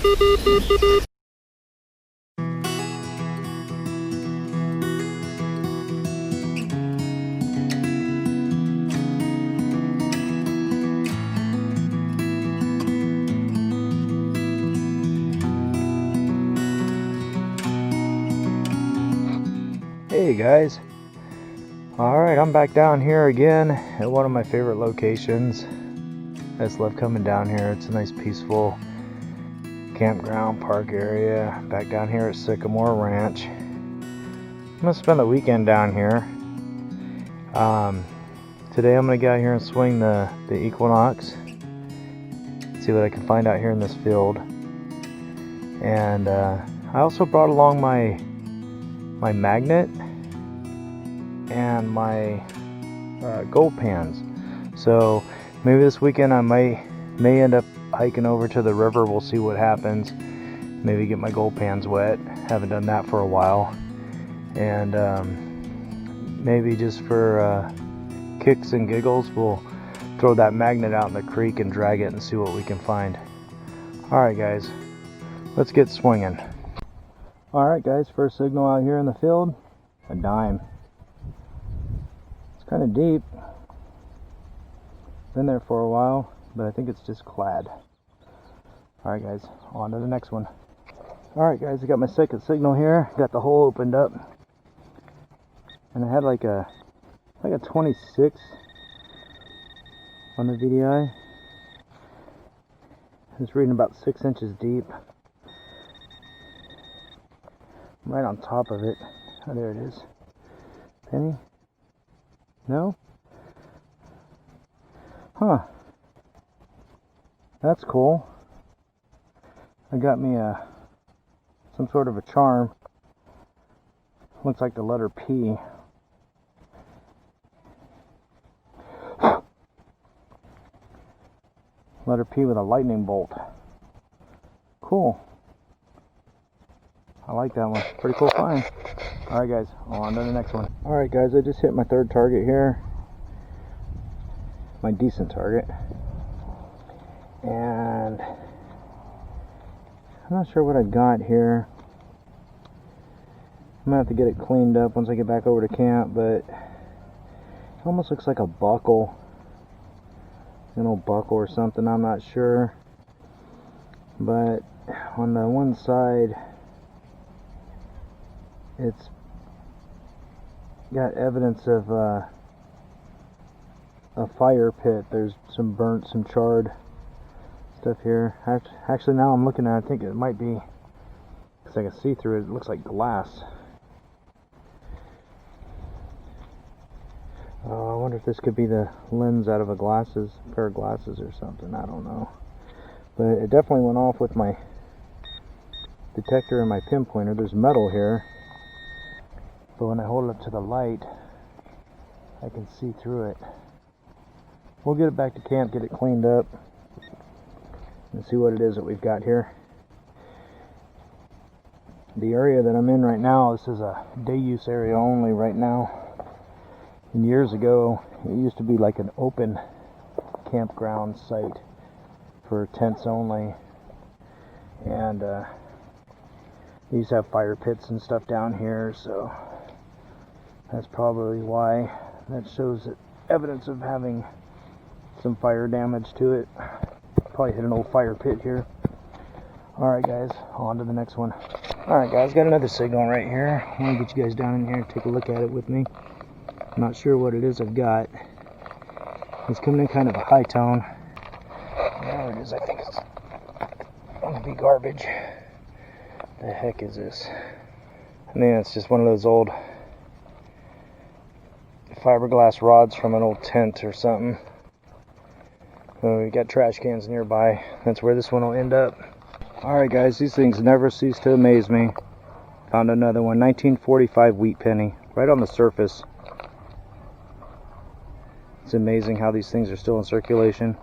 Hey guys, alright, I'm back down here again at one of my favorite locations. I just love coming down here. It's a nice peaceful campground park area back down here at Sycamore Ranch. I'm gonna spend the weekend down here. Today I'm gonna get out here and swing the equinox, see what I can find out here in this field. And I also brought along my magnet and my gold pans. So maybe this weekend I may end up hiking over to the river. We'll see what happens. Maybe get my gold pans wet. Haven't done that for a while. And maybe just for kicks and giggles, we'll throw that magnet out in the creek and drag it and see what we can find. Alright guys, let's get swinging. Alright guys, first signal out here in the field, a dime. It's kind of deep. Been there for a while, but I think it's just clad. Alright guys, on to the next one. Alright guys, I got my second signal here. Got the hole opened up. And I had like a 26 on the VDI. It's reading about 6 inches deep. Right on top of it. Oh, there it is. Penny? No? Huh. That's cool. I got me some sort of a charm. Looks like the letter P. Letter P with a lightning bolt. Cool. I like that one. Pretty cool find. Alright guys, on to the next one. Alright guys, I just hit my third target here. My decent target. And I'm not sure what I got here. I'm gonna have to get it cleaned up once I get back over to camp, but it almost looks like a buckle. An old buckle or something, I'm not sure. But on the one side, it's got evidence of a fire pit. There's some burnt, some charred stuff here. Actually, now I'm looking at it, I think it might be, because I can see through it, it looks like glass. I wonder if this could be the lens out of a pair of glasses or something. I don't know. But it definitely went off with my detector and my pinpointer. There's metal here. But when I hold it up to the light, I can see through it. We'll get it back to camp, get it cleaned up, and see what it is that we've got here. The area that I'm in right now, this is a day use area only right now. And years ago, it used to be like an open campground site for tents only. And they used to have fire pits and stuff down here, so that's probably why. That shows evidence of having some fire damage to it. Probably hit an old fire pit here. Alright guys, on to the next one. Alright guys, got another signal right here. I want to get you guys down in here and take a look at it with me. I'm not sure what it is I've got. It's coming in kind of a high tone. There it is, I think it's going to be garbage. The heck is this? I think it's just one of those old fiberglass rods from an old tent or something. We got trash cans nearby. That's where this one will end up. Alright guys, these things never cease to amaze me. Found another one, 1945 wheat penny, right on the surface. It's amazing how these things are still in circulation.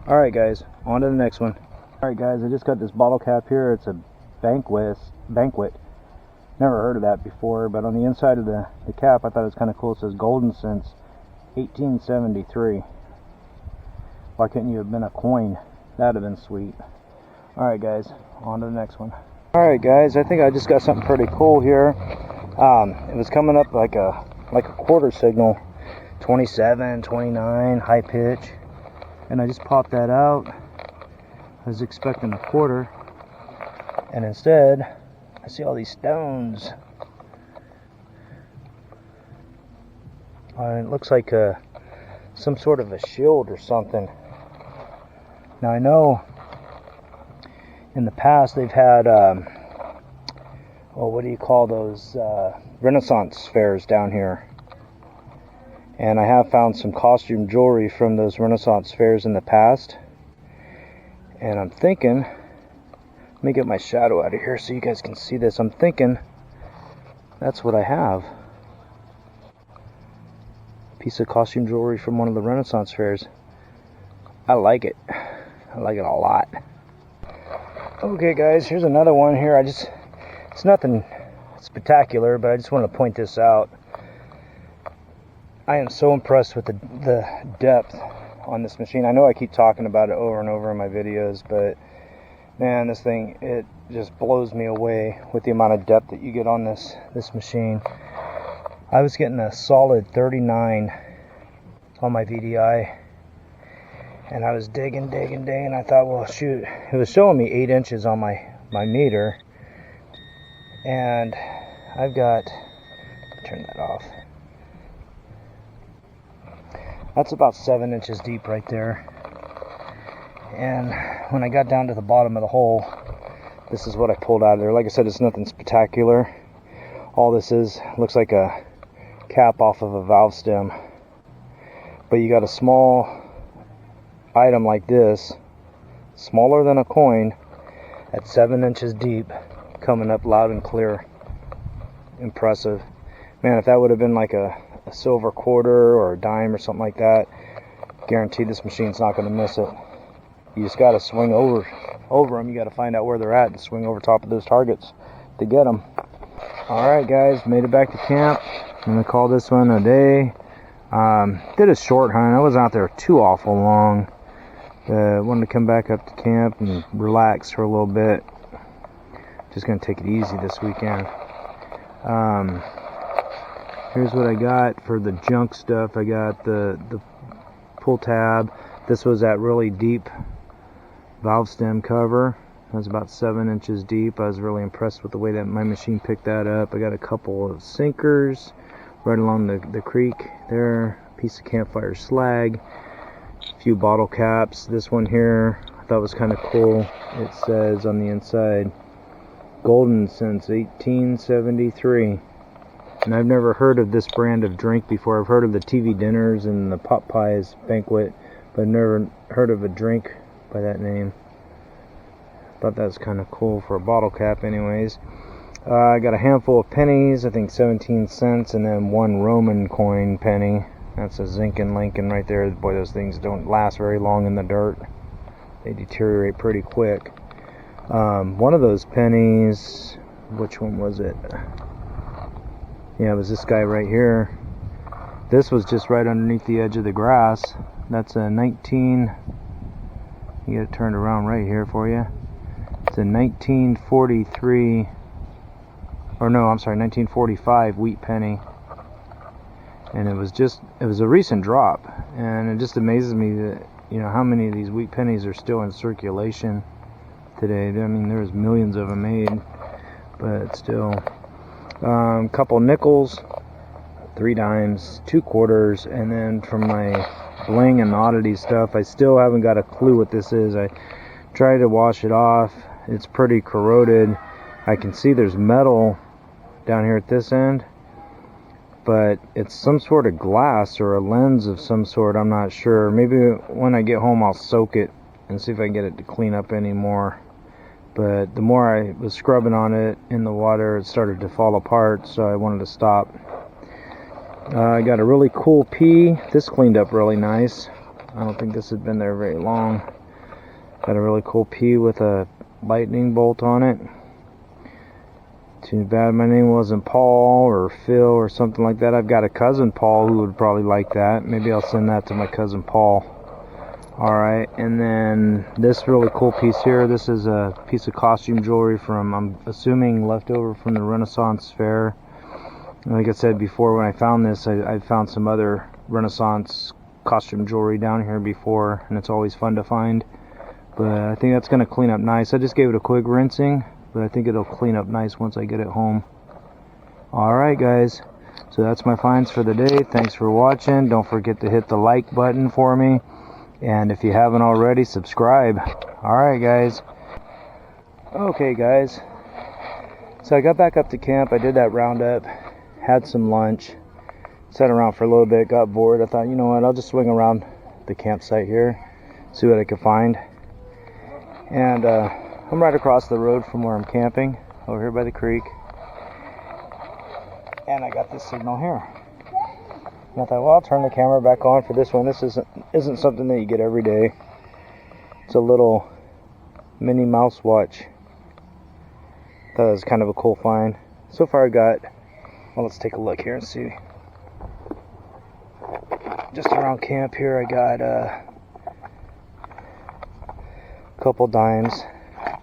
Alright guys, on to the next one. Alright guys, I just got this bottle cap here. It's a banquet. Never heard of that before, but on the inside of the cap, I thought it was kind of cool. It says golden since 1873. Why couldn't you have been a coin? That'd have been sweet. Alright guys, on to the next one. Alright guys, I think I just got something pretty cool here. It was coming up like a quarter signal, 27, 29, high pitch, and I just popped that out. I was expecting a quarter, and instead I see all these stones. It looks like some sort of a shield or something. Now I know in the past they've had what do you call those, Renaissance fairs down here, and I have found some costume jewelry from those Renaissance fairs in the past, and I'm thinking, let me get my shadow out of here so you guys can see this. I'm thinking that's what I have. Piece of costume jewelry from one of the Renaissance fairs. I like it. I like it a lot. Okay guys, here's another one here. It's nothing spectacular, but I just want to point this out. I am so impressed with the depth on this machine. I know I keep talking about it over and over in my videos, but man, this thing, it just blows me away with the amount of depth that you get on this machine. I was getting a solid 39 on my VDI, and I was digging. I thought, well, shoot, it was showing me 8 inches on my meter, and I've got, turn that off. That's about 7 inches deep right there. And when I got down to the bottom of the hole, this is what I pulled out of there. Like I said, it's nothing spectacular. All this is, looks like a cap off of a valve stem. But you got a small item like this, smaller than a coin, at 7 inches deep, coming up loud and clear. Impressive. Man, if that would have been like a silver quarter or a dime or something like that, guaranteed this machine's not going to miss it. You just got to swing over them. You got to find out where they're at and swing over top of those targets to get them. Alright guys, made it back to camp. I'm going to call this one a day. Did a short hunt. I wasn't out there too awful long. Wanted to come back up to camp and relax for a little bit. Just going to take it easy this weekend. Here's what I got for the junk stuff. I got the pull tab. This was that really deep valve stem cover. It was about 7 inches deep. I was really impressed with the way that my machine picked that up. I got a couple of sinkers right along the creek there. A piece of campfire slag. A few bottle caps. This one here I thought was kind of cool. It says on the inside, golden since 1873. And I've never heard of this brand of drink before. I've heard of the TV dinners and the pot pies banquet, but I've never heard of a drink by that name. Thought that was kind of cool for a bottle cap anyways. I got a handful of pennies, I think 17 cents, and then one Roman coin penny. That's a Zinc and Lincoln right there. Boy, those things don't last very long in the dirt. They deteriorate pretty quick. One of those pennies, which one was it? Yeah, it was this guy right here. This was just right underneath the edge of the grass. That's a 19... You get it turned around right here for you. It's a 1943... Or no, I'm sorry, 1945 wheat penny. And it was a recent drop. And it just amazes me that, you know, how many of these wheat pennies are still in circulation today. I mean, there's millions of them made. But still... couple nickels, 3 dimes, 2 quarters, and then from my bling and oddity stuff, I still haven't got a clue what this is. I tried to wash it off. It's pretty corroded. I can see there's metal down here at this end, but it's some sort of glass or a lens of some sort. I'm not sure. Maybe when I get home I'll soak it and see if I can get it to clean up anymore. But the more I was scrubbing on it in the water, it started to fall apart, so I wanted to stop. I got a really cool pea. This cleaned up really nice. I don't think this had been there very long. Got a really cool pea with a lightning bolt on it. Too bad my name wasn't Paul or Phil or something like that. I've got a cousin Paul who would probably like that. Maybe I'll send that to my cousin Paul. Alright, and then this really cool piece here, this is a piece of costume jewelry from, I'm assuming, leftover from the Renaissance Fair. Like I said before, when I found this, I found some other Renaissance costume jewelry down here before, and it's always fun to find. But I think that's going to clean up nice. I just gave it a quick rinsing, but I think it'll clean up nice once I get it home. Alright guys, so that's my finds for the day. Thanks for watching. Don't forget to hit the like button for me. And if you haven't already, subscribe. Alright guys. Okay guys. So I got back up to camp. I did that roundup. Had some lunch. Sat around for a little bit. Got bored. I thought, you know what, I'll just swing around the campsite here. See what I can find. And I'm right across the road from where I'm camping. Over here by the creek. And I got this signal here. And I thought, well, I'll turn the camera back on for this one. This isn't something that you get every day. It's a little mini mouse watch. That was kind of a cool find. So far I got, well, let's take a look here and see. Just around camp here I got a couple dimes, a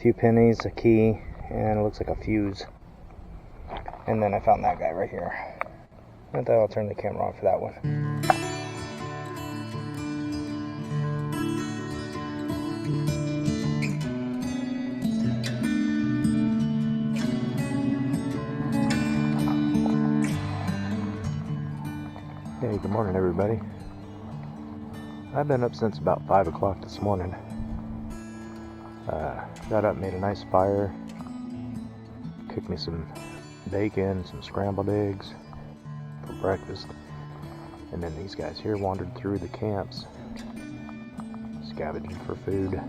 few pennies, a key, and it looks like a fuse. And then I found that guy right here. I thought I'll turn the camera on for that one. Hey, good morning everybody. I've been up since about 5 o'clock this morning. Got up, made a nice fire, cooked me some bacon, some scrambled eggs for breakfast, and then these guys here wandered through the camps scavenging for food.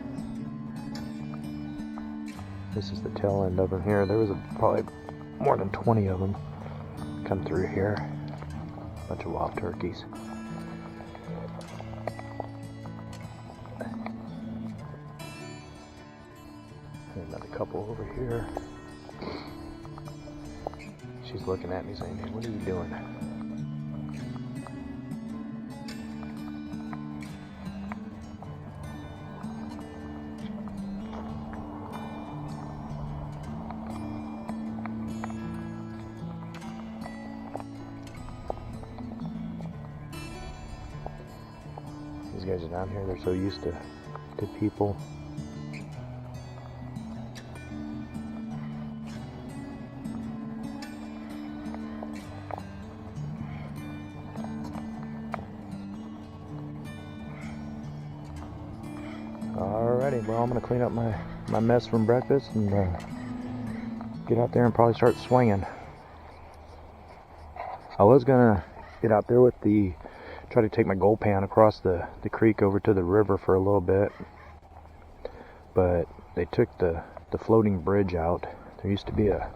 This is the tail end of them here. There was probably more than 20 of them come through here. A bunch of wild turkeys. And another couple over here. She's looking at me saying, hey, what are you doing? These guys are down here, they're so used to people. Alrighty, well, I'm going to clean up my mess from breakfast and get out there and probably start swinging. I was going to get out there with try to take my gold pan across the creek over to the river for a little bit, but they took the floating bridge out. There used to be a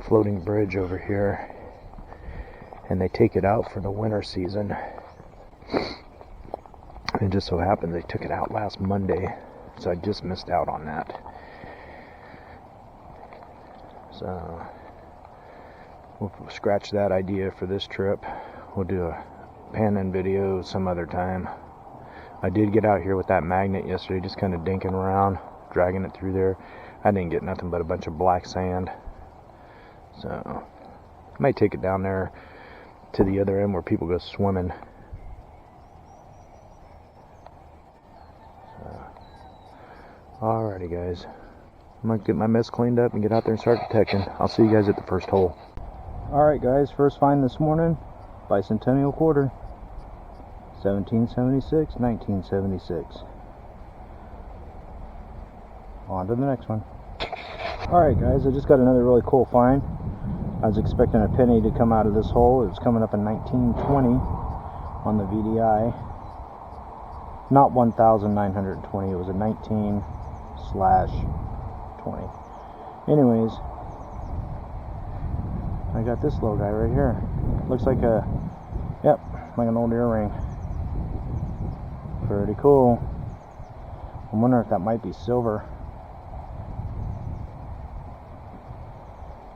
floating bridge over here, and they take it out for the winter season. It just so happens they took it out last Monday, so I just missed out on that. So we'll scratch that idea for this trip. We'll do a pan-in video some other time. I did get out here with that magnet yesterday, just kind of dinking around, dragging it through there. I didn't get nothing but a bunch of black sand. So I might take it down there to the other end where people go swimming. Alrighty guys, I'm going to get my mess cleaned up and get out there and start detecting. I'll see you guys at the first hole. Alright guys, first find this morning, bicentennial quarter, 1776, 1976. On to the next one. Alright guys, I just got another really cool find. I was expecting a penny to come out of this hole. It was coming up in 1920 on the VDI. Not 1920, it was a 19/20. Anyways, I got this little guy right here. Looks like like an old earring. Pretty cool. I'm wondering if that might be silver.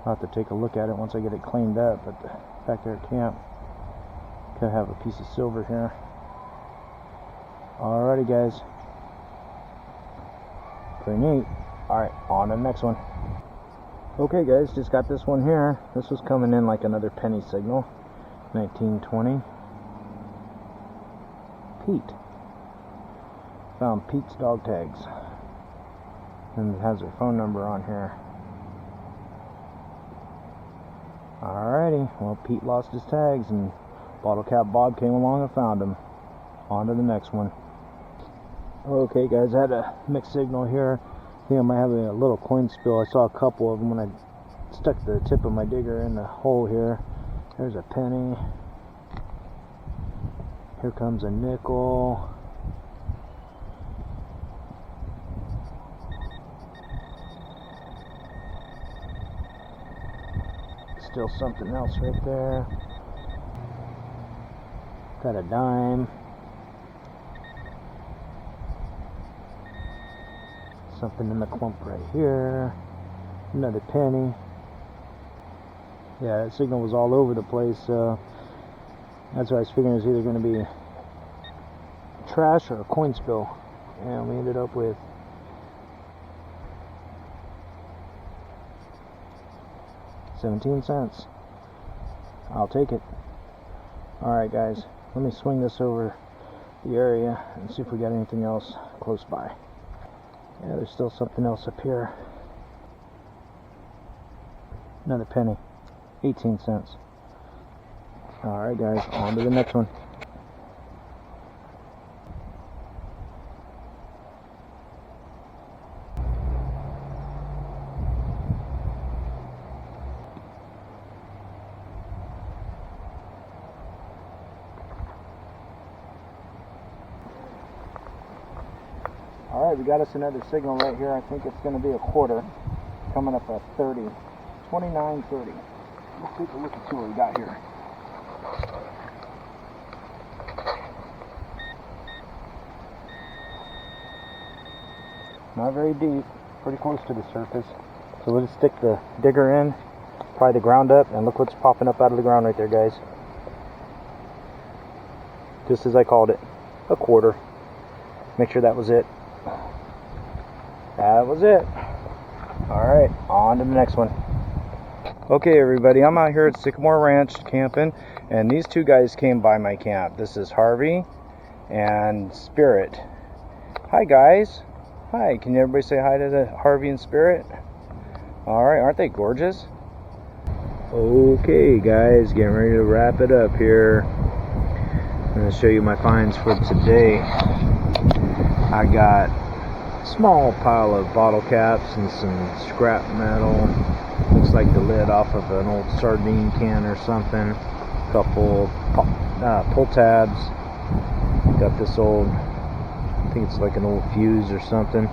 I'll have to take a look at it once I get it cleaned up, but back there at camp, could have a piece of silver here. Alrighty guys, pretty neat. Alright, on to the next one. Okay guys, just got this one here. This was coming in like another penny signal. 1920. Pete. Found Pete's dog tags. And it has her phone number on here. Alrighty, well Pete lost his tags and Bottle Cap Bob came along and found him. On to the next one. Okay guys, I had a mixed signal here. I think I might have a little coin spill. I saw a couple of them when I stuck the tip of my digger in the hole here. There's a penny. Here comes a nickel. Still something else right there. Got a dime. Something in the clump right here. Another penny. Yeah, that signal was all over the place. That's why I was figuring it was either going to be trash or a coin spill. And we ended up with 17 cents. I'll take it. Alright guys, let me swing this over the area and see if we got anything else close by. Yeah, there's still something else up here. Another penny. 18 cents. Alright guys, on to the next one. Alright, we got us another signal right here. I think it's going to be a quarter. Coming up at 30. 29.30. Let's take a look and see what we got here. Not very deep. Pretty close to the surface. So we'll just stick the digger in, pry the ground up, and look what's popping up out of the ground right there, guys. Just as I called it. A quarter. Make sure that was it. That was it. Alright, on to the next one. Okay everybody, I'm out here at Sycamore Ranch camping, and these two guys came by my camp. This is Harvey and Spirit. Hi guys. Hi, can everybody say hi to the Harvey and Spirit? Alright, aren't they gorgeous? Okay guys, getting ready to wrap it up here. I'm going to show you my finds for today. I got a small pile of bottle caps and some scrap metal. Looks like the lid off of an old sardine can or something. A couple pull tabs. Got this old, I think it's like an old fuse or something.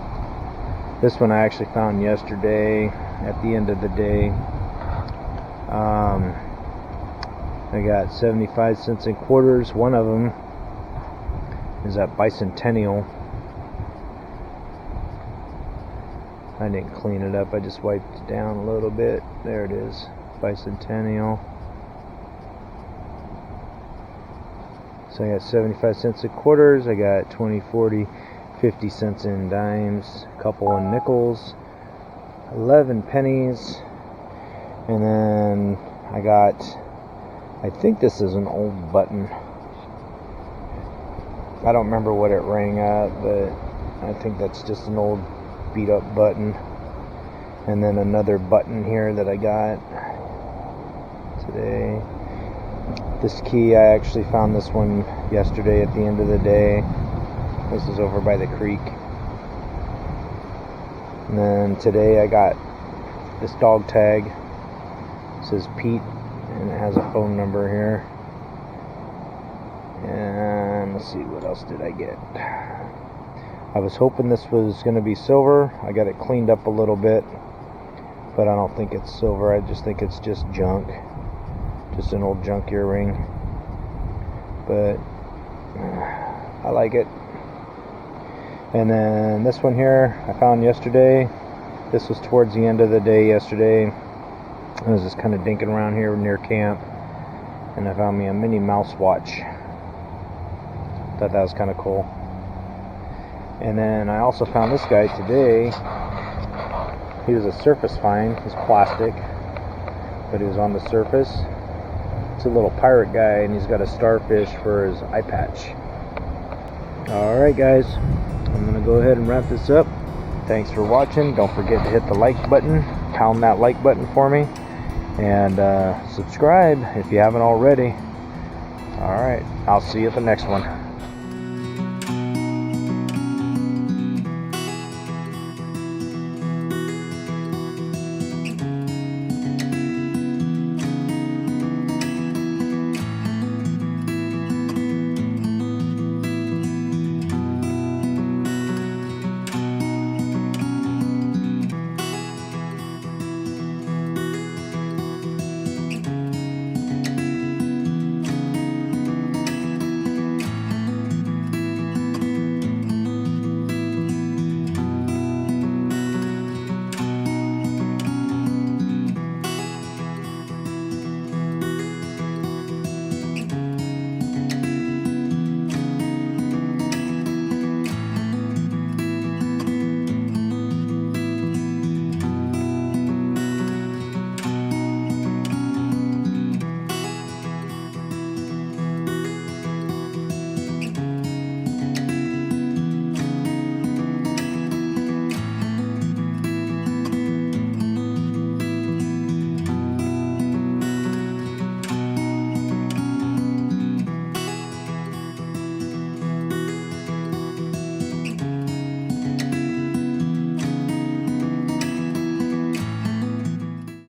This one I actually found yesterday at the end of the day. I got 75 cents in quarters. One of them is that Bicentennial. I didn't clean it up, I just wiped it down a little bit. There it is, Bicentennial. So I got 75 cents in quarters, I got 20, 40, 50 cents in dimes, a couple in nickels, 11 pennies, and then I got, I think this is an old button. I don't remember what it rang at, but I think that's just an old beat up button. And then another button here that I got today. This key, I actually found this one yesterday at the end of the day. This is over by the creek. And then today I got this dog tag. It says Pete and it has a phone number here. And let's see, what else did I get? I was hoping this was going to be silver. I got it cleaned up a little bit, but I don't think it's silver. I just think it's just junk. Just an old junk earring. But I like it. And then this one here I found yesterday. This was towards the end of the day yesterday. I was just kind of dinking around here near camp, and I found me a mini mouse watch. Thought that was kind of cool. And then I also found this guy today. He was a surface find. He's plastic, but he was on the surface. It's a little pirate guy, and he's got a starfish for his eye patch. Alright guys, I'm going to go ahead and wrap this up. Thanks for watching. Don't forget to hit the like button. Pound that like button for me. And subscribe if you haven't already. Alright, I'll see you at the next one.